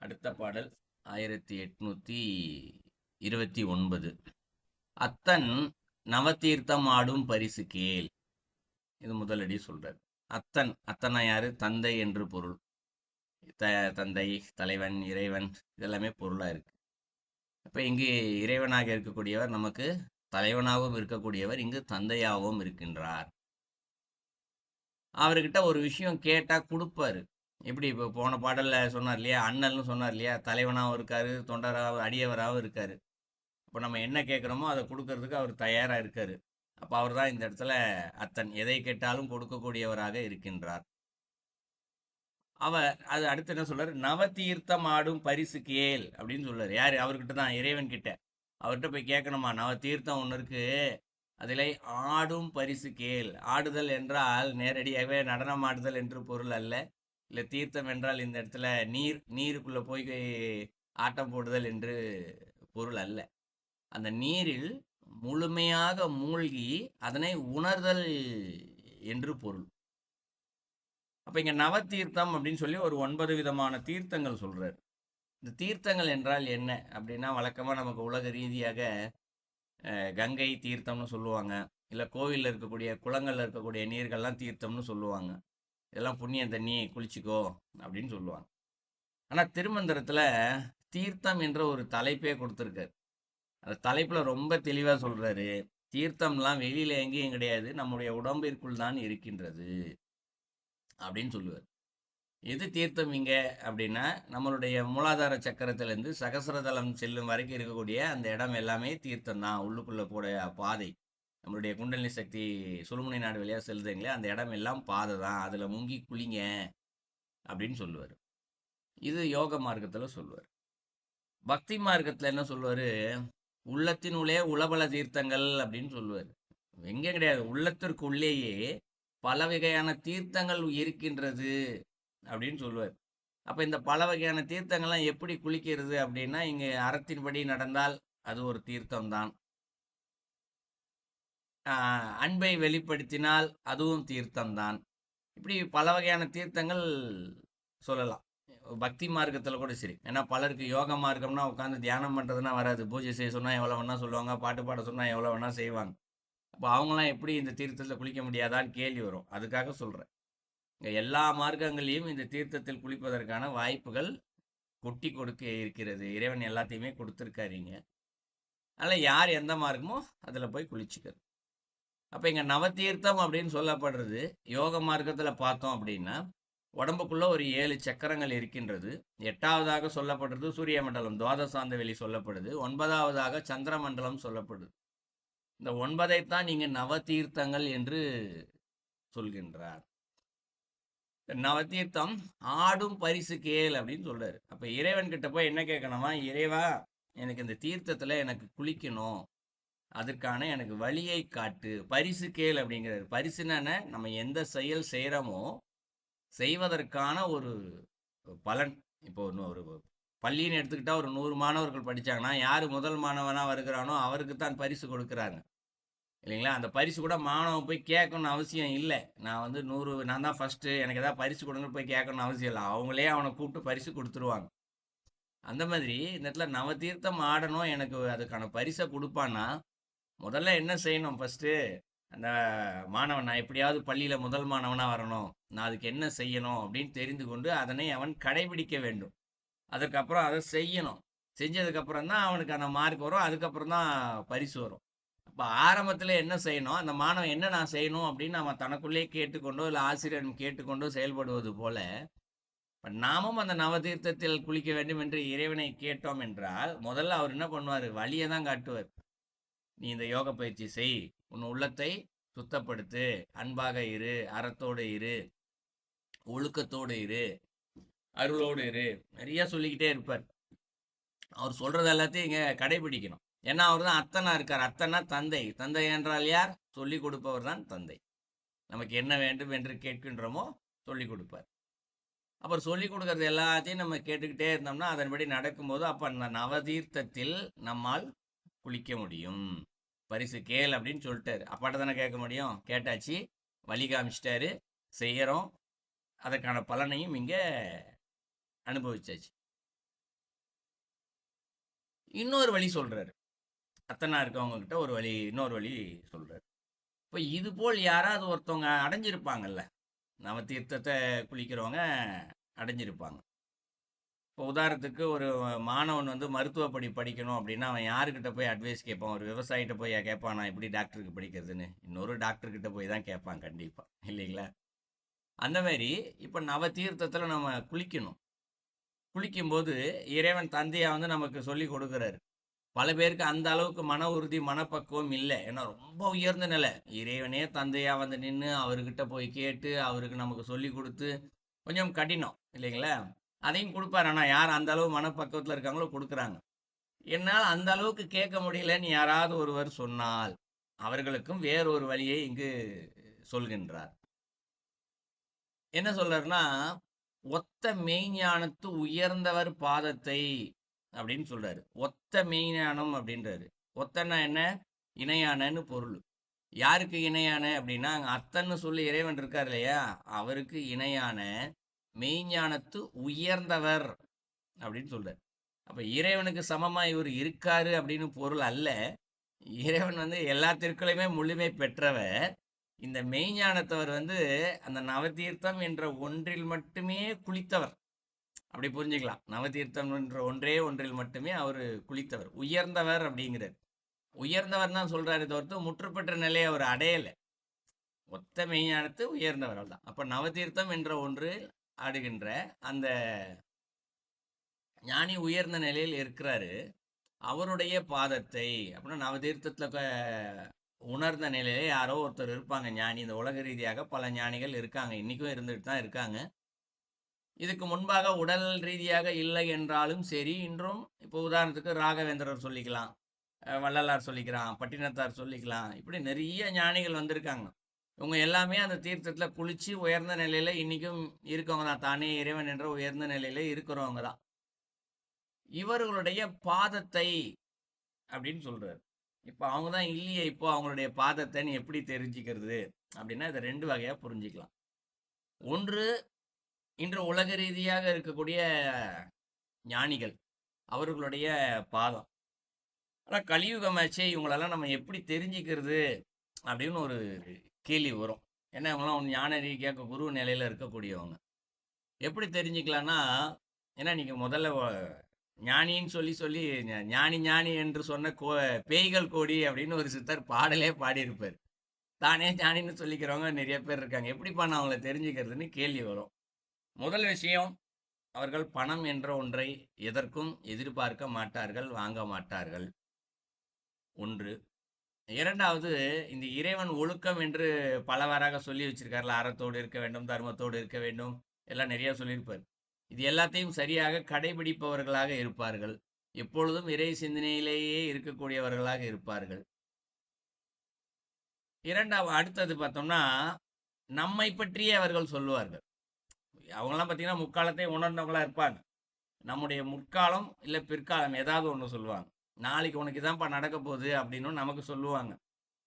அடுத்த பாடல் 1829. அத்தன் நவதீர்த்தம் ஆடும் பரிசு கேள். இது முதலடி சொல்றார். அத்தன் அத்தனா யாரு? தந்தை என்று பொருள். தந்தை, தலைவன், இறைவன், இதெல்லாமே பொருளா இருக்கு. அப்ப இங்கு இறைவனாக இருக்கக்கூடியவர் நமக்கு தலைவனாகவும் இருக்கக்கூடியவர் இங்கு தந்தையாகவும் இருக்கின்றார். அவர்கிட்ட ஒரு விஷயம் கேட்டா கொடுப்பாரு. எப்படி இப்போ போன பாடல்ல சொன்னார் இல்லையா, அண்ணல்னு சொன்னார் இல்லையா, தலைவனாகவும் இருக்காரு, தொண்டராகவும் அடியவராகவும் இருக்காரு. இப்போ நம்ம என்ன கேட்குறோமோ அதை கொடுக்கறதுக்கு அவர் தயாரா இருக்காரு. அப்போ அவர் தான் இந்த இடத்துல அத்தன், எதை கேட்டாலும் கொடுக்கக்கூடியவராக இருக்கின்றார். அவர் அது அடுத்து என்ன சொல்றாரு? நவதீர்த்தம் ஆடும் பரிசு கேள் அப்படின்னு சொல்றாரு. யாரு? அவர்கிட்ட தான், இறைவன் கிட்ட. அவர்கிட்ட போய் கேட்கணுமா? நவதீர்த்தம் ஒன்று இருக்கு, அதிலே ஆடும் பரிசு கேள். ஆடுதல் என்றால் நேரடியாகவே நடனம் ஆடுதல் என்று பொருள் அல்ல. இல்லை, தீர்த்தம் என்றால் இந்த இடத்துல நீருக்குள்ள போய் ஆட்டம் போடுதல் என்று பொருள் அல்ல. அந்த நீரில் முழுமையாக மூழ்கி அதனை உணர்தல் என்று பொருள். அப்ப இங்க நவதீர்த்தம் அப்படின்னு சொல்லி ஒரு 9 விதமான தீர்த்தங்கள் சொல்றாரு. இந்த தீர்த்தங்கள் என்றால் என்ன அப்படின்னா, வழக்கமா நமக்கு உலக ரீதியாக கங்கை தீர்த்தம்னு சொல்லுவாங்க. இல்லை, கோவிலில் இருக்கக்கூடிய குளங்கள்ல இருக்கக்கூடிய நீர்கள்லாம் தீர்த்தம்னு சொல்லுவாங்க. இதெல்லாம் புண்ணிய தண்ணி, குளிச்சுக்கோ அப்படின்னு சொல்லுவாங்க. ஆனா திருமந்திரத்துல தீர்த்தம் என்ற ஒரு தலைப்பே கொடுத்துருக்காரு. அந்த தலைப்புல ரொம்ப தெளிவா சொல்றாரு, தீர்த்தம்லாம் வெளியில எங்கேயும் கிடையாது, நம்முடைய உடம்பிற்குள் தான் இருக்கின்றது அப்படின்னு சொல்லுவார். எது தீர்த்தம் இங்க அப்படின்னா, நம்மளுடைய மூலாதார சக்கரத்திலிருந்து சகசிரதலம் செல்லும் வரைக்கும் இருக்கக்கூடிய அந்த இடம் எல்லாமே தீர்த்தம் தான். உள்ளுக்குள்ள போட பாதை, நம்மளுடைய குண்டலினி சக்தி சுழுமுனை நாடு வழியா செல்லுதுங்களே, அந்த இடம் எல்லாம் பாதை தான், அதுல முங்கி குளிங்க அப்படின்னு சொல்லுவார். இது யோக மார்க்கத்துல சொல்லுவார். பக்தி மார்க்கத்துல என்ன சொல்லுவாரு? உள்ளத்தினுள்ளே உளபல தீர்த்தங்கள் அப்படின்னு சொல்லுவார். எங்கே கிடையாது, உள்ளத்திற்குள்ளேயே பல வகையான தீர்த்தங்கள் இருக்கின்றது அப்படின்னு சொல்லுவார். அப்ப இந்த பல வகையான தீர்த்தங்கள்லாம் எப்படி குளிக்கிறது அப்படின்னா, இங்க அறத்தின்படி நடந்தால் அது ஒரு தீர்த்தம் தான். அன்பை வெளிப்படுத்தினால் அதுவும் தீர்த்தம் தான். இப்படி பல வகையான தீர்த்தங்கள் சொல்லலாம். பக்தி மார்க்கத்தில் கூட சரி. ஏன்னா பலருக்கு யோக மார்க்கம்னா உட்காந்து தியானம் பண்ணுறதுனா வராது. பூஜை செய்ய சொன்னால் எவ்வளோ வேணா சொல்லுவாங்க, பாட்டு பாட சொன்னால் எவ்வளோ வேணா செய்வாங்க. அப்போ அவங்களாம் எப்படி இந்த தீர்த்தத்தில் குளிக்க முடியாதான்னு கேள்வி வரும். அதுக்காக சொல்கிறேன், இங்கே எல்லா மார்க்கங்களையும் இந்த தீர்த்தத்தில் குளிப்பதற்கான வாய்ப்புகள் கொட்டி கொடுக்க இருக்கிறது. இறைவன் எல்லாத்தையுமே கொடுத்துருக்காருங்க. அதனால் யார் எந்த மார்க்கமோ அதில் போய் குளிச்சுக்கிறது. அப்போ இங்கே நவதீர்த்தம் அப்படின்னு சொல்லப்படுறது, யோக மார்க்கத்தில் பார்த்தோம் அப்படின்னா, உடம்புக்குள்ள ஒரு 7 சக்கரங்கள் இருக்கின்றது. 8வதாக சொல்லப்படுறது சூரிய மண்டலம், துவாதசாந்த வெளி சொல்லப்படுது. 9வதாக சந்திர மண்டலம் சொல்லப்படுது. இந்த 9ஐத்தான் நீங்க நவதீர்த்தங்கள் என்று சொல்கின்றார். நவதீர்த்தம் ஆடும் பரிசு கேள் அப்படின்னு சொல்றாரு. அப்ப இறைவன் கிட்ட போய் என்ன கேட்கணுமா? இறைவா, எனக்கு இந்த தீர்த்தத்துல எனக்கு குளிக்கணும், அதற்கான எனக்கு வழியை காட்டு, பரிசு கேள் அப்படிங்கிறாரு. பரிசுன்னு நம்ம எந்த செயல் செய்யறோமோ செய்வதற்கான ஒரு பலன். இப்போ ஒரு பள்ளின்னு எடுத்துக்கிட்டா ஒரு 100 மாணவர்கள் படிச்சாங்கன்னா, யாரு முதல் மாணவனா வருகிறானோ அவருக்கு தான் பரிசு கொடுக்குறாங்க இல்லைங்களா? அந்த பரிசு கூட மாணவன் போய் கேட்கணும்னு அவசியம் இல்லை. நான் வந்து 100 நான் தான் ஃபர்ஸ்ட், எனக்கு ஏதாவது பரிசு கொடுங்கன்னு போய் கேட்கணும்னு அவசியம் இல்லை. அவங்களே அவனை கூப்பிட்டு பரிசு கொடுத்துருவாங்க. அந்த மாதிரி இந்த இடத்துல நவதீர்த்தம் ஆடணும், எனக்கு அதுக்கான பரிசை கொடுப்பான்னா முதல்ல என்ன செய்யணும்? ஃபர்ஸ்ட் அந்த மாணவன், நான் எப்படியாவது பள்ளியில முதல் மாணவனா வரணும், நான் அதுக்கு என்ன செய்யணும் அப்படின்னு தெரிந்து கொண்டு அதனை அவன் கடைபிடிக்க வேண்டும். அதுக்கப்புறம் அதை செய்யணும். செஞ்சதுக்கு அப்புறம் தான் அவனுக்கான மார்க் வரும். அதுக்கப்புறம் தான் பரிசு வரும். அப்ப ஆரம்பத்துல என்ன செய்யணும்? அந்த மாணவன் என்ன நான் செய்யணும் அப்படின்னு அவன் தனக்குள்ளே கேட்டுக்கொண்டோ இல்லை ஆசிரியரிடம் கேட்டுக்கொண்டோ செயல்படுவது போல, இப்ப நாமும் அந்த நவதீர்த்தத்தில் குளிக்க வேண்டும் என்று இறைவனை கேட்டோம் என்றால், முதல்ல அவர் என்ன பண்ணுவாரு? வழியை தான் காட்டுவார். நீ இந்த யோக பயிற்சி செய், உன் உள்ளத்தை சுத்தப்படுத்து, அன்பாக இரு, அறத்தோடு இரு, ஒழுக்கத்தோடு இரு, அருளோடு இரு, நிறைய சொல்லிக்கிட்டே இருப்பார். அவர் சொல்றது எல்லாத்தையும் இங்க கடைபிடிக்கணும். ஏன்னா அவர் தான் அத்தனா இருக்கார். அத்தனா தந்தை. தந்தை என்றால் யார்? சொல்லிக் கொடுப்பவர் தான் தந்தை. நமக்கு என்ன வேண்டும் என்று கேட்கின்றோமோ சொல்லிக் கொடுப்பார். அப்புறம் சொல்லிக் கொடுக்கறது எல்லாத்தையும் நம்ம கேட்டுக்கிட்டே இருந்தோம்னா அதன்படி நடக்கும்போது அப்ப அந்த நவதீர்த்தத்தில் நம்மால் குளிக்க முடியும். பரிசு கேள் அப்படின்னு சொல்லிட்டாரு. அப்பாட்ட தானே கேட்க முடியும். கேட்டாச்சு, வழி காமிச்சிட்டாரு, செய்யறோம், அதற்கான பலனையும் இங்க அனுபவிச்சாச்சு. இன்னொரு வழி சொல்றாரு. அத்தனா இருக்கவங்க கிட்ட ஒரு வழி, இன்னொரு வழி சொல்றாரு. இப்ப இது போல் யாராவது ஒருத்தவங்க அடைஞ்சிருப்பாங்கல்ல. நவதீர்த்தத்த குளிக்கிறவங்க அடைஞ்சிருப்பாங்க. இப்போ உதாரணத்துக்கு ஒரு மாணவன் வந்து மருத்துவ படிக்கணும் அப்படின்னா, அவன் யாருக்கிட்ட போய் அட்வைஸ் கேட்பான்? ஒரு விவசாயிட்ட போய் கேட்பான், நான் எப்படி டாக்டருக்கு படிக்கிறதுன்னு? இன்னொரு டாக்டர் கிட்ட போய் தான் கேட்பான் கண்டிப்பா. இல்லைங்களா? அந்த மாரி இப்ப நவதீர்த்தத்துல நம்ம குளிக்கணும். குளிக்கும்போது இறைவன் தந்தையா வந்து நமக்கு சொல்லிக் கொடுக்குறாரு. பல பேருக்கு அந்த அளவுக்கு மன உறுதி, மனப்பக்குவம் இல்ல. ஏன்னா ரொம்ப உயர்ந்த நிலை. இறைவனே தந்தையா வந்து நின்னு, அவர்கிட்ட போய் கேட்டு, அவருக்கு நமக்கு சொல்லிக் குடுத்து, கொஞ்சம் கடினம் இல்லைங்களா? அதையும் குடுப்பாரு. ஆனா யார் அந்த அளவு மனப்பக்குவத்துல இருக்காங்களோ குடுக்குறாங்க. என்னால அந்த அளவுக்கு கேட்க முடியலன்னு யாராவது ஒருவர் சொன்னால், அவர்களுக்கும் வேறொரு வழியை இங்கு சொல்கின்றார். என்ன சொல்றாருன்னா, "ஒத்த மெய்ஞானத்து உயர்ந்தவர் பாதத்தை" அப்படின்னு சொல்றாரு. ஒத்த மெய்ஞானம் அப்படின்றாரு. ஒத்தன்னா என்ன? இணையானன்னு பொருள். யாருக்கு இணையான அப்படின்னா, அங்க அத்தன்னு சொல்லி இறைவன் இருக்கார் இல்லையா? அவருக்கு இணையான மெய்ஞானத்து உயர்ந்தவர் அப்படின்னு சொல்றாரு. அப்ப இறைவனுக்கு சமமா இவர் இருக்காரு அப்படின்னு பொருள் அல்ல. இறைவன் வந்து எல்லா திருக்குறளையுமே முழுமை பெற்றவர். இந்த மெய்ஞானத்தவர் வந்து அந்த நவதீர்த்தம் என்ற ஒன்றில் மட்டுமே குளித்தவர். அப்படி புரிஞ்சுக்கலாம். நவதீர்த்தம் என்ற ஒன்றே ஒன்றில் மட்டுமே அவரு குளித்தவர். உயர்ந்தவர் அப்படிங்கிறார். உயர்ந்தவர் தான் சொல்றாரு தவிர்த்து முற்றுப்பெற்ற நிலையை அவர் அடையல. ஒத்த மெய்ஞானத்து உயர்ந்தவர் அவ்வளவுதான். அப்ப நவதீர்த்தம் என்ற ஒன்று ஆடுகின்ற அந்த ஞானி உயர்ந்த நிலையில் இருக்கிறாரு. அவருடைய பாதத்தை அப்படின்னா நவதீர்த்தத்துல உணர்ந்த நிலையில யாரோ ஒருத்தர் இருப்பாங்க ஞானி. இந்த உலக ரீதியாக பல ஞானிகள் இருக்காங்க. இன்னைக்கும் இருந்துட்டு தான் இருக்காங்க. இதுக்கு முன்பாக உடல் ரீதியாக இல்லை என்றாலும் சரி, இன்றும் இப்போ உதாரணத்துக்கு ராகவேந்திரர் சொல்லிக்கலாம், வள்ளலார் சொல்லிக்கிறான், பட்டினத்தார் சொல்லிக்கலாம். இப்படி நிறைய ஞானிகள் வந்திருக்காங்க. இவங்க எல்லாமே அந்த தீர்த்தத்துல குளிச்சு உயர்ந்த நிலையில இன்னைக்கும் இருக்கவங்க தான். தானே இறைவன் என்ற உயர்ந்த நிலையில இருக்கிறவங்க தான். இவர்களுடைய பாதத்தை அப்படின்னு சொல்றாரு. இப்ப அவங்க தான் இல்லையே, இப்போ அவங்களுடைய பாதத்தை நீ எப்படி தெரிஞ்சுக்கிறது அப்படின்னா இதை ரெண்டு வகையா புரிஞ்சுக்கலாம். ஒன்று, இன்று உலக ரீதியாக இருக்கக்கூடிய ஞானிகள் அவர்களுடைய பாதம். ஆனா கலியுகமாச்சே, இவங்களெல்லாம் நம்ம எப்படி தெரிஞ்சுக்கிறது அப்படின்னு ஒரு கேள்வி வரும். ஏன்னா இவங்கெல்லாம் ஞான ரீதியாக குரு நிலையில இருக்கக்கூடியவங்க. எப்படி தெரிஞ்சுக்கலாம்னா, ஏன்னா நீங்க முதல்ல ஞானின்னு சொல்லி சொல்லி ஞானி ஞானி என்று சொன்ன பேய்கள் கோடி அப்படின்னு ஒரு சித்தர் பாடலே பாடியிருப்பார். தானே ஞானின்னு சொல்லிக்கிறவங்க நிறைய பேர் இருக்காங்க. எப்படிப்பா நான் அவங்கள தெரிஞ்சுக்கிறதுன்னு கேள்வி வரும். முதல் விஷயம், அவர்கள் பணம் என்ற ஒன்றை எதற்கும் எதிர்பார்க்க மாட்டார்கள், வாங்க மாட்டார்கள். ஒன்று. இரண்டாவது, இந்த இறைவன் ஒழுக்கம் என்று பலவாறாக சொல்லி வச்சிருக்காருல, அறத்தோடு இருக்க வேண்டும், தர்மத்தோடு இருக்க வேண்டும், எல்லாம் நிறைய சொல்லியிருப்பார். இது எல்லாத்தையும் சரியாக கடைபிடிப்பவர்களாக இருப்பார்கள். எப்பொழுதும் இறை சிந்தனையிலேயே இருக்கக்கூடியவர்களாக இருப்பார்கள். அடுத்தது பார்த்தோம்னா, நம்மை பற்றியே அவர்கள் சொல்லுவார்கள். அவங்கெல்லாம் பார்த்தீங்கன்னா முக்காலத்தை உணர்ந்தவங்களா இருப்பாங்க. நம்முடைய முற்காலம் இல்ல பிற்காலம் ஏதாவது ஒண்ணு சொல்லுவாங்க. நாளைக்கு உனக்கு இதான்ப்பா நடக்க போகுது அப்படின்னு நமக்கு சொல்லுவாங்க.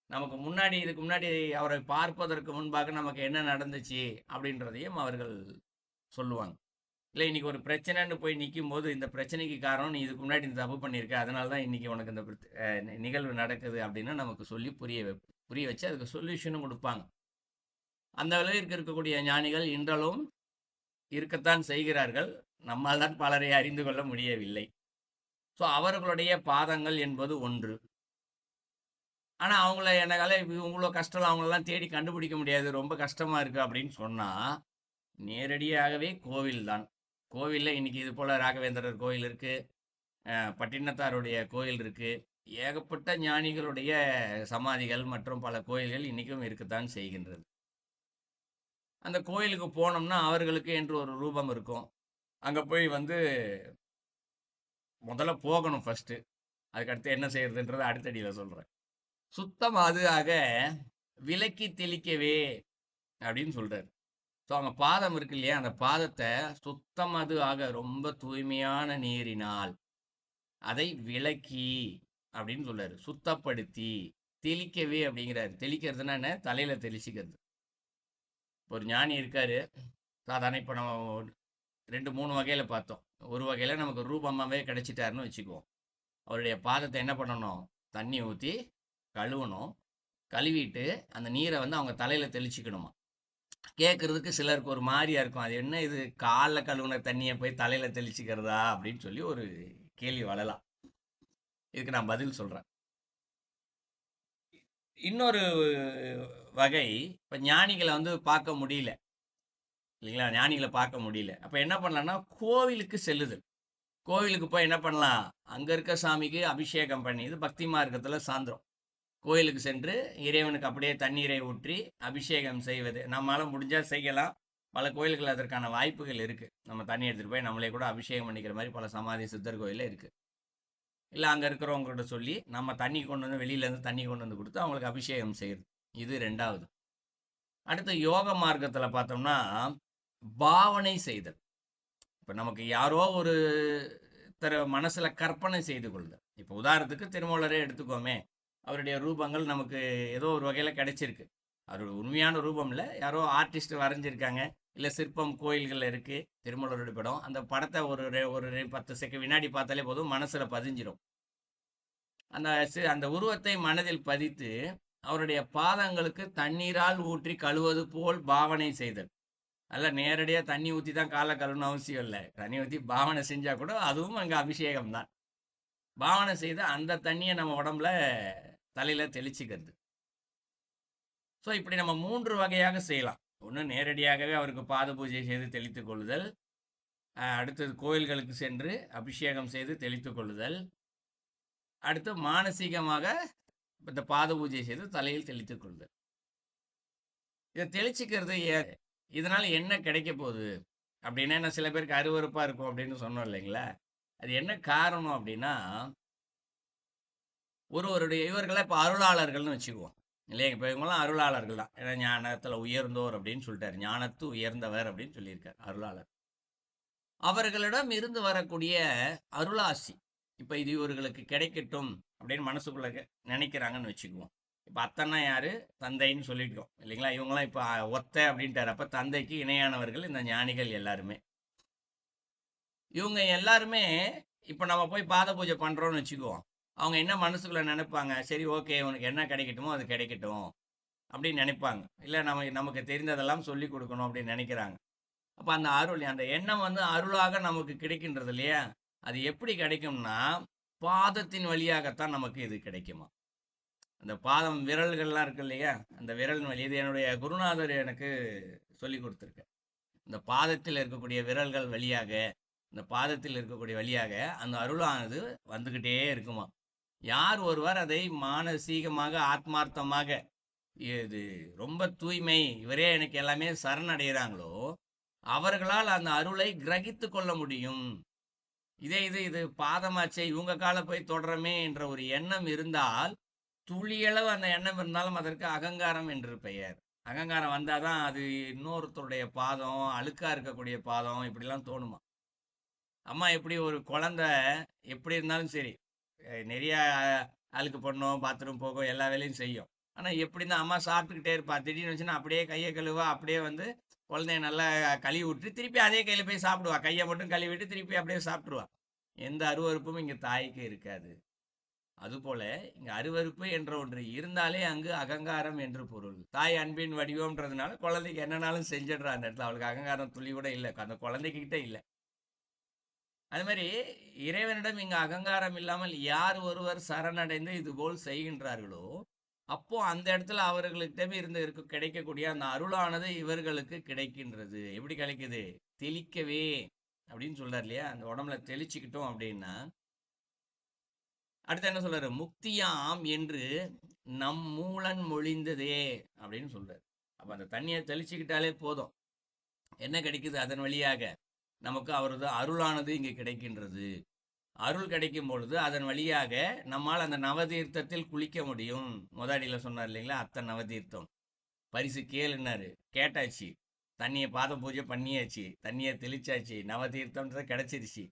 நமக்கு முன்னாடி இதுக்கு முன்னாடி அவரை பார்ப்பதற்கு முன்பாக நமக்கு என்ன நடந்துச்சு அப்படின்றதையும் அவர்கள் சொல்லுவாங்க. இல்ல இன்னைக்கு ஒரு பிரச்சனைன்னு போய் நிக்கும்போது, இந்த பிரச்சனைக்கு காரணம் நீ இதுக்கு முன்னாடி இந்த தப்பு பண்ணியிருக்க. அதனால தான் இன்னைக்கு உனக்கு இந்த நிகழ்வு நடக்குது அப்படின்னு நமக்கு சொல்லி புரிய வச்சு அதுக்கு சொல்யூஷனும் கொடுப்பாங்க. அந்த அளவிற்கு இருக்கக்கூடிய ஞானிகள் இன்றளவும் இருக்கத்தான் செய்கிறார்கள். நம்மால் தான் பலரை அறிந்து கொள்ள முடியவில்லை. ஸோ அவர்களுடைய பாதங்கள் என்பது ஒன்று. ஆனா அவங்கள என்னால இவ்வளோ கஷ்டம் அவங்களெல்லாம் தேடி கண்டுபிடிக்க முடியாது. ரொம்ப கஷ்டமா இருக்கு அப்படின்னு சொன்னா, நேரடியாகவே கோவில் தான். கோவில்ல இன்னைக்கு இது போல ராகவேந்திரர் கோயில் இருக்கு. பட்டினத்தாருடைய கோயில் இருக்கு. ஏகப்பட்ட ஞானிகளுடைய சமாதிகள் மற்றும் பல கோயில்கள் இன்னைக்கும் இருக்கத்தான் செய்கின்றது. அந்த கோயிலுக்கு போனோம்னா அவர்களுக்கு என்று ஒரு ரூபம் இருக்கும். அங்க போய் வந்து முதல்ல போகணும் ஃபர்ஸ்ட். அதுக்கடுத்து என்ன செய்யறதுன்றதை அடுத்தடியில சொல்றேன். சுத்தம் அது ஆக விலக்கி தெளிக்கவே அப்படின்னு சொல்றாரு. ஸோ அவங்க பாதம் இருக்கு இல்லையா, அந்த பாதத்தை சுத்தம் அது ஆக ரொம்ப தூய்மையான நீரினால் அதை விலக்கி அப்படின்னு சொல்றாரு. சுத்தப்படுத்தி தெளிக்கவே அப்படிங்கிறாரு. தெளிக்கிறதுனா என்ன? தலையில தெளிச்சுக்கிறது. ஒரு ஞானி இருக்காரு. சாதாரண இப்போ நம்ம 2, 3 வகையில பார்த்தோம். ஒரு வகையில நமக்கு ரூபமாவே கிடைச்சிட்டாருன்னு வச்சுக்குவோம். அவருடைய பாதத்தை என்ன பண்ணணும்? தண்ணி ஊற்றி கழுவணும். கழுவிட்டு அந்த நீரை வந்து அவங்க தலையில தெளிச்சுக்கணுமா. கேட்கறதுக்கு சிலருக்கு ஒரு மாதிரியா இருக்கும். அது என்ன இது, காலில் கழுவுன தண்ணியை போய் தலையில தெளிச்சுக்கிறதா அப்படின்னு சொல்லி ஒரு கேள்வி வரலாம். இதுக்கு நான் பதில் சொல்றேன். இன்னொரு வகை, இப்ப ஞானிகளை வந்து பார்க்க முடியல இல்லைங்களா? ஞானிகளை பார்க்க முடியல. அப்ப என்ன பண்ணலாம்னா கோவிலுக்கு செல்லுதல். கோவிலுக்கு போய் என்ன பண்ணலாம்? அங்க இருக்க சாமிக்கு அபிஷேகம் பண்ணி, இது பக்தி மார்க்கத்துல சார்ந்தோம். கோயிலுக்கு சென்று இறைவனுக்கு அப்படியே தண்ணீரை ஊற்றி அபிஷேகம் செய்வது நம்மளால முடிஞ்சா செய்யலாம். பல கோயில்கள் அதற்கான வாய்ப்புகள் இருக்கு. நம்ம தண்ணி எடுத்துட்டு போய் நம்மளே கூட அபிஷேகம் பண்ணிக்கிற மாதிரி பல சமாதி சித்தர் கோயில இருக்கு. இல்லை அங்கே இருக்கிறவங்ககிட்ட சொல்லி நம்ம தண்ணி கொண்டு வந்து வெளியிலேருந்து தண்ணி கொண்டு வந்து கொடுத்து அவங்களுக்கு அபிஷேகம் செய்யுது. இது ரெண்டாவது. அடுத்து யோக மார்க்கத்தில் பார்த்தோம்னா பாவனை செய்தல். இப்போ நமக்கு யாரோ ஒரு மனசுல கற்பனை செய்து கொள்ளுதல். இப்போ உதாரணத்துக்கு திருமூலரே எடுத்துக்கோமே, அவருடைய ரூபங்கள் நமக்கு ஏதோ ஒரு வகையில் கிடைச்சிருக்கு. அவருடைய உண்மையான ரூபம் இல்லை, யாரோ ஆர்டிஸ்ட் வரைஞ்சிருக்காங்க, இல்லை சிற்பம் கோயில்கள் இருக்கு திருமூலருடைய படம். அந்த படத்தை ஒரு ஒரு 10 செகண்ட் வினாடி பார்த்தாலே போதும், மனசுல பதிஞ்சிடும். அந்த அந்த உருவத்தை மனதில் பதித்து அவருடைய பாதங்களுக்கு தண்ணீரால் ஊற்றி கழுவது போல் பாவனை செய்தல். அல்ல நேரடியாக தண்ணி ஊற்றி தான் காலை கழுவணும் அவசியம் இல்லை. தண்ணி ஊற்றி பாவனை செஞ்சா கூட அதுவும் அங்கே அபிஷேகம் தான். பாவனை செய்து அந்த தண்ணியை நம்ம உடம்புல தலையில தெளிச்சுக்கிறது. ஸோ இப்படி நம்ம 3 வகையாக செய்யலாம். ஒன்று நேரடியாகவே அவருக்கு பாத பூஜை செய்து தெளித்துக் கொள்ளுதல். அடுத்தது கோயில்களுக்கு சென்று அபிஷேகம் செய்து தெளித்துக் கொள்ளுதல். அடுத்து மானசீகமாக இந்த பாத பூஜை செய்து தலையில் தெளித்துக் கொள்ளுதல். இதை தெளிச்சுக்கிறது இதனால என்ன கிடைக்க போகுது அப்படின்னா, சில பேருக்கு அருவருப்பா இருக்கும் அப்படின்னு சொன்னோம் இல்லைங்களா? அது என்ன காரணம் அப்படின்னா, ஒருவருடைய இவர்களை இப்போ அருளாளர்கள்னு வச்சுக்குவோம் இல்லையா? இப்போ இவங்கெல்லாம் அருளாளர்கள் தான். ஏன்னா ஞானத்துல உயர்ந்தோர் அப்படின்னு சொல்லிட்டாரு, ஞானத்து உயர்ந்தவர் அப்படின்னு சொல்லியிருக்காரு அருளாளர். அவர்களிடம் இருந்து வரக்கூடிய அருளாசி இப்போ இது இவர்களுக்கு கிடைக்கட்டும் அப்படின்னு மனசுக்குள்ள நினைக்கிறாங்கன்னு வச்சுக்குவோம். இப்போ அத்தன்னா யாரு? தந்தைன்னு சொல்லிட்டோம் இல்லைங்களா? இவங்கெல்லாம் இப்போ ஒத்த அப்படின்ட்டாரு. அப்போ தந்தைக்கு இணையானவர்கள் இந்த ஞானிகள் எல்லாருமே. இவங்க எல்லாருமே இப்போ நம்ம போய் பாத பூஜை பண்றோம்னு வச்சுக்குவோம். அவங்க என்ன மனசுக்குள்ள நினைப்பாங்க? சரி, ஓகே, உனக்கு என்ன கிடைக்கட்டுமோ அது கிடைக்கட்டும் அப்படின்னு நினைப்பாங்க. இல்லை நமக்கு தெரிந்ததெல்லாம் சொல்லி கொடுக்கணும் அப்படின்னு நினைக்கிறாங்க. அப்போ அந்த அருள், அந்த எண்ணம் வந்து அருளாக நமக்கு கிடைக்கின்றது இல்லையா? அது எப்படி கிடைக்கும்னா பாதத்தின் வழியாகத்தான் நமக்கு இது கிடைக்குமா. அந்த பாதம் விரல்கள்லாம் இருக்கு இல்லையா? அந்த விரல் வழி, இது என்னுடைய குருநாதர் எனக்கு சொல்லி கொடுத்துருக்க. இந்த பாதத்தில் இருக்கக்கூடிய விரல்கள் வழியாக, இந்த பாதத்தில் இருக்கக்கூடிய வழியாக அந்த அருளானது வந்துகிட்டே இருக்குமா. யார் ஒருவர் அதை மானசீகமாக ஆத்மார்த்தமாக, இது ரொம்ப தூய்மை, இவரே எனக்கு எல்லாமே சரணடைகிறாங்களோ அவர்களால் அந்த அருளை கிரகித்து கொள்ள முடியும். இது பாதமாச்சே, இவங்க கால போய் தொடரமே என்ற ஒரு எண்ணம் இருந்தால், துளியளவு அந்த எண்ணம் இருந்தாலும் அதற்கு அகங்காரம் என்று பெயர். அகங்காரம் வந்தாதான் அது இன்னொருத்தருடைய பாதம், அழுக்கா இருக்கக்கூடிய பாதம் இப்படிலாம் தோணுமா. அம்மா எப்படி ஒரு குழந்தை எப்படி இருந்தாலும் சரி, நிறைய அழுக்கு பண்ணோம், பாத்ரூம் போகும், எல்லா வேலையும் செய்யும். ஆனால் எப்படி தான் அம்மா சாப்பிட்டுக்கிட்டே இருப்பா, திடீர்னு வச்சுன்னா அப்படியே கையை கழுவா, அப்படியே வந்து குழந்தைய நல்லா கழுவி விட்டு திருப்பி அதே கையில் போய் சாப்பிடுவா. கையை மட்டும் கழுவிட்டு திருப்பி அப்படியே சாப்பிடுவா. எந்த அருவறுப்பும் இங்கே தாய்க்கு இருக்காது. அதுபோல இங்க அருவருப்பு என்ற ஒன்று இருந்தாலே அங்கு அகங்காரம் என்று பொருள். தாய் அன்பின் வடிவம்ன்றதுனால குழந்தைக்கு என்னன்னாலும் செஞ்சிடுறா. அந்த இடத்துல அவளுக்கு அகங்காரம் துளி கூட இல்லை, அந்த குழந்தைகிட்ட இல்லை. அது மாதிரி இறைவனிடம் இங்க அகங்காரம் இல்லாமல் யார் ஒருவர் சரணடைந்து இது போல் செய்கின்றார்களோ, அப்போ அந்த இடத்துல அவர்களிடமே இருந்து கிடைக்கக்கூடிய அந்த அருளானது இவர்களுக்கு கிடைக்கின்றது. எப்படி கிடைக்குது? தெளிக்கவே அப்படின்னு சொல்றாரு இல்லையா? அந்த உடம்புல தெளிச்சுக்கிட்டோம் அப்படின்னா, அடுத்து என்ன சொல்றாரு? முக்தியாம் என்று நம் மூலன் மொழிந்ததே அப்படின்னு சொல்றாரு. அப்ப அந்த தண்ணியை தெளிச்சுக்கிட்டாலே போதும். என்ன கிடைக்குது? அதன் வழியாக நமக்கு அவரது அருளானது இங்கு கிடைக்கின்றது. அருள் கிடைக்கும் பொழுது அதன் வழியாக நம்மால் அந்த நவதீர்த்தத்தில் குளிக்க முடியும். முதடியில சொன்னார் இல்லைங்களா? அத்தனை நவதீர்த்தம் பரிசு கேளுன்னாரு, கேட்டாச்சு. தண்ணியை பாத பூஜை பண்ணியாச்சு, தண்ணியை தெளிச்சாச்சு, நவதீர்த்தம்ன்றது கிடைச்சிருச்சு.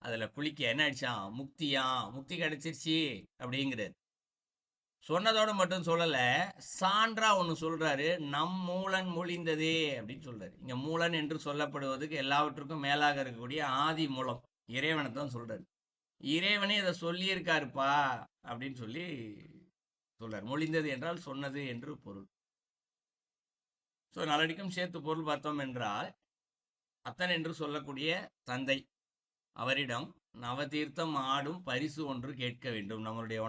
அதுல குளிக்க என்ன ஆயிடுச்சான்? முக்தியா, முக்தி கிடைச்சிருச்சு அப்படிங்கிறார். சொன்னதோட மட்டும் சொல்லல, சான்றா ஒண்ணு சொல்றாரு, நம் மூலன் மொழிந்ததே அப்படின்னு சொல்றாரு. இங்க மூலன் என்று சொல்லப்படுவதுக்கு எல்லாவற்றுக்கும் மேலாக இருக்கக்கூடிய ஆதி மூலம் இறைவனை தான் சொல்றாரு. இறைவனே இதை சொல்லியிருக்காருப்பா அப்படின்னு சொல்லி சொல்றார். மொழிந்தது என்றால் சொன்னது என்று பொருள். ஸோ நாலடிக்கும் சேர்த்து பொருள் பார்த்தோம் என்றால், அத்தன் என்று சொல்லக்கூடிய தந்தை அவரிடம் நவதீர்த்தம் ஆடும் பரிசு ஒன்று கேட்க வேண்டும். நம்மளுடைய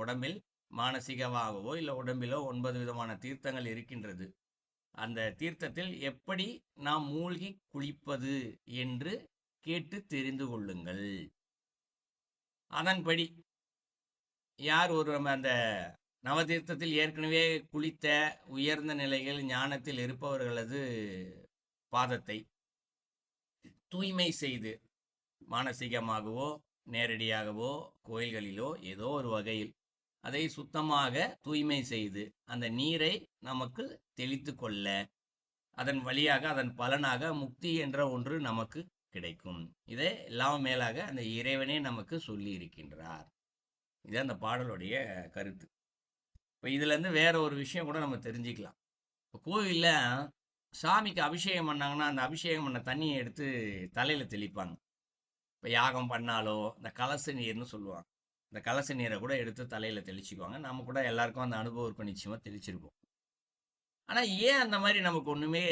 உடம்பில் மானசீகமாகவோ இல்லை உடம்பிலோ 9 விதமான தீர்த்தங்கள் இருக்கின்றது. அந்த தீர்த்தத்தில் எப்படி நாம் மூழ்கி குளிப்பது என்று கேட்டு தெரிந்து கொள்ளுங்கள். அதன்படி யார் ஒரு அந்த நவதீர்த்தத்தில் ஏற்கனவே குளித்த உயர்ந்த நிலைகள் ஞானத்தில் இருப்பவர்களது பாதத்தை தூய்மை செய்து, மானசீகமாகவோ நேரடியாகவோ கோயில்களிலோ ஏதோ ஒரு வகையில் அதை சுத்தமாக தூய்மை செய்து அந்த நீரை நமக்கு தெளித்து கொள்ள, அதன் வழியாக அதன் பலனாக முக்தி என்ற ஒன்று நமக்கு கிடைக்கும். இதை எல்லாம் மேலாக அந்த இறைவனே நமக்கு சொல்லி இருக்கின்றார். இது அந்த பாடலுடைய கருத்து. இப்போ இதுலேருந்து வேற ஒரு விஷயம் கூட நம்ம தெரிஞ்சுக்கலாம். இப்போ கோவிலில் சாமிக்கு அபிஷேகம் பண்ணாங்கன்னா அந்த அபிஷேகம் பண்ண தண்ணியை எடுத்து தலையில் தெளிப்பாங்க. இப்போ யாகம் பண்ணாலோ இந்த கலச நீர்னு சொல்லுவாங்க, இந்த கலச நீரை கூட எடுத்து தலையில் தெளிச்சுக்குவாங்க. நம்ம கூட எல்லாருக்கும் அந்த அனுபவம் இருக்கும், நிச்சயமாக தெளிச்சிருப்போம். ஆனால் ஏன் அந்த மாதிரி நமக்கு ஒன்றுமே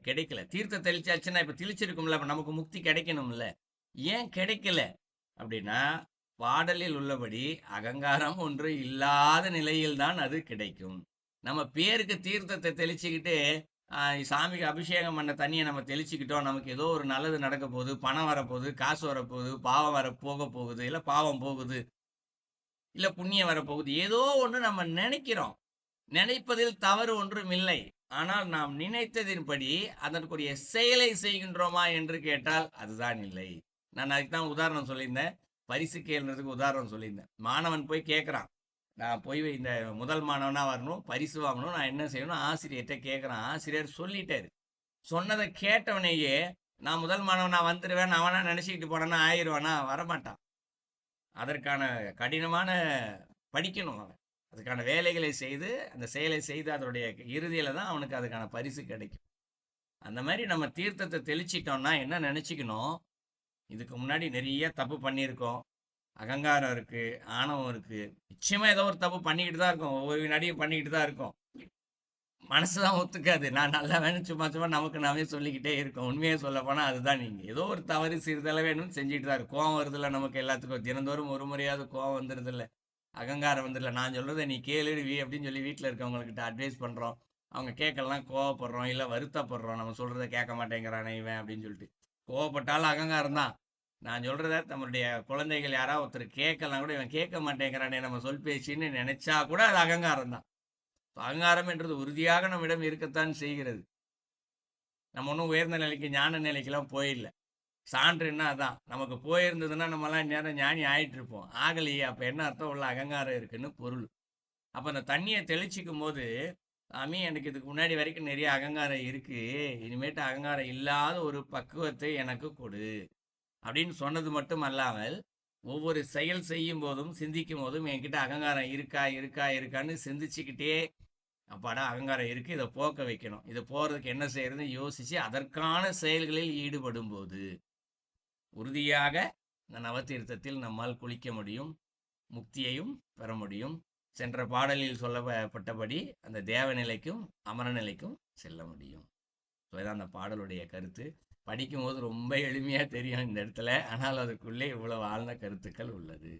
கிடைக்கல? தீர்த்த தெளிச்சாச்சுன்னா இப்போ தெளிச்சிருக்கும்ல, அப்போ நமக்கு முக்தி கிடைக்கணும்ல, ஏன் கிடைக்கல அப்படின்னா, பாடலில் உள்ளபடி அகங்காரம் ஒன்று இல்லாத நிலையில்தான் அது கிடைக்கும். நம்ம பேருக்கு தீர்த்தத்தை தெளிச்சுக்கிட்டு சாமிக்கு அபிஷேகம் பண்ண தண்ணியை நம்ம தெளிச்சுக்கிட்டோம், நமக்கு ஏதோ ஒரு நல்லது நடக்க போகுது, பணம் வரப்போகுது, காசு வரப்போகுது, பாவம் போக போகுது, இல்லை பாவம் போகுது, இல்லை புண்ணியம் வரப்போகுது, ஏதோ ஒன்று நம்ம நினைக்கிறோம். நினைப்பதில் தவறு ஒன்றும் இல்லை. ஆனால் நாம் நினைத்ததின்படி அதற்குரிய செயலை செய்கின்றோமா என்று கேட்டால் அதுதான் இல்லை. நான் அதுக்கு தான் உதாரணம் சொல்லியிருந்தேன், பரிசு கேள்றதுக்கு உதாரணம் சொல்லியிருந்தேன். மாணவன் போய் கேட்குறான், நான் போய் இந்த முதல் மாணவனாக வரணும், பரிசு வாங்கணும், நான் என்ன செய்யணும் ஆசிரியர்கிட்ட கேட்குறான். ஆசிரியர் சொல்லிட்டாரு. சொன்னதை கேட்டவனையே நான் முதல் மாணவனாக வந்துடுவேன் அவனா நினச்சிக்கிட்டு போனேன்னா ஆயிடுவானா? வரமாட்டான். அதற்கான கடினமான படிக்கணும் அவன், அதுக்கான வேலைகளை செய்து அந்த செயலை செய்து அதனுடைய இறுதியில் தான் அவனுக்கு அதுக்கான பரிசு கிடைக்கும். அந்த மாதிரி நம்ம தீர்த்தத்தை தெளிச்சிட்டோம்னா என்ன நினச்சிக்கணும், இதுக்கு முன்னாடி நிறைய தப்பு பண்ணியிருக்கோம், அகங்காரம் இருக்கு, ஆணவம் இருக்கு, நிச்சயமா ஏதோ ஒரு தப்பு பண்ணிக்கிட்டு தான் இருக்கும், ஒவ்வொரு வினாடியும் பண்ணிக்கிட்டு தான் இருக்கும். மனசுதான் ஒத்துக்காது, நான் நல்லா வேணும் சும்மா சும்மா நமக்கு நாமே சொல்லிக்கிட்டே இருக்கோம். உண்மையை சொல்ல போனா அதுதான். நீங்க ஏதோ ஒரு தவறு சிறிதளவேணும்னு செஞ்சுட்டு தான் இருக்கும். கோவம் வருதுல்ல நமக்கு எல்லாத்துக்கும், தினந்தோறும் ஒரு முறையாவது கோவம் வந்துடுது இல்லை, அகங்காரம் வந்துடல. நான் சொல்றதை நீ கேளுடுவி அப்படின்னு சொல்லி வீட்டில் இருக்கவங்கக்கிட்ட அட்வைஸ் பண்றோம், அவங்க கேட்கலாம் கோவப்படுறோம், இல்லை வருத்தப்படுறோம், நம்ம சொல்றதை கேட்க மாட்டேங்கிறானே இவன் அப்படின்னு சொல்லிட்டு. கோவப்பட்டாலும் அகங்காரம் தான். நான் சொல்றத நம்மளுடைய குழந்தைகள் யாராவது ஒருத்தர் கேட்கலாம் கூட, இவன் கேட்க மாட்டேங்கிறானே நம்ம சொல் பேச்சின்னு நினைச்சா கூட அது அகங்காரம் தான். அகங்காரம் என்றது உறுதியாக நம்மிடம் இருக்கத்தான் செய்கிறது. நம்ம ஒன்றும் உயர்ந்த நிலைக்கு ஞான நிலைக்கெல்லாம் போயிடல. சான்றுன்னா அதான், நமக்கு போயிருந்ததுன்னா நம்மலாம் நேரம் ஞானி ஆயிட்டு இருப்போம். ஆகலையே, அப்போ என்ன அர்த்தம்? உள்ள அகங்காரம் இருக்குன்னு பொருள். அப்போ அந்த தண்ணியை தெளிச்சிக்கும் போது, சாமி எனக்கு இதுக்கு முன்னாடி வரைக்கும் நிறைய அகங்காரம் இருக்கு, இனிமேட்டு அகங்காரம் இல்லாத ஒரு பக்குவத்தை எனக்கு கொடு அப்படின்னு சொன்னது மட்டும் அல்லாமல், ஒவ்வொரு செயல் செய்யும் போதும் சிந்திக்கும் போதும் என்கிட்ட அகங்காரம் இருக்கா இருக்கா இருக்கான்னு சிந்திச்சுக்கிட்டே, அப்பாடா அகங்காரம் இருக்கு, இதை போக்க வைக்கணும், இதை போறதுக்கு என்ன செய்யறதுன்னு யோசிச்சு அதற்கான செயல்களில் ஈடுபடும் போது உறுதியாக இந்த நவதீர்த்தத்தில் நம்மால் குளிக்க முடியும், முக்தியையும் பெற முடியும். சென்ற பாடலில் சொல்லப்பட்டபடி அந்த தேவநிலைக்கும் அமரநிலைக்கும் செல்ல முடியும். ஸோ இதான் அந்த பாடலுடைய கருத்து. படிக்கும்போது ரொம்ப எளிமையாக தெரியும் இந்த இடத்துல, ஆனால் அதுக்குள்ளே இவ்வளவு ஆழ்ந்த கருத்துக்கள் உள்ளது.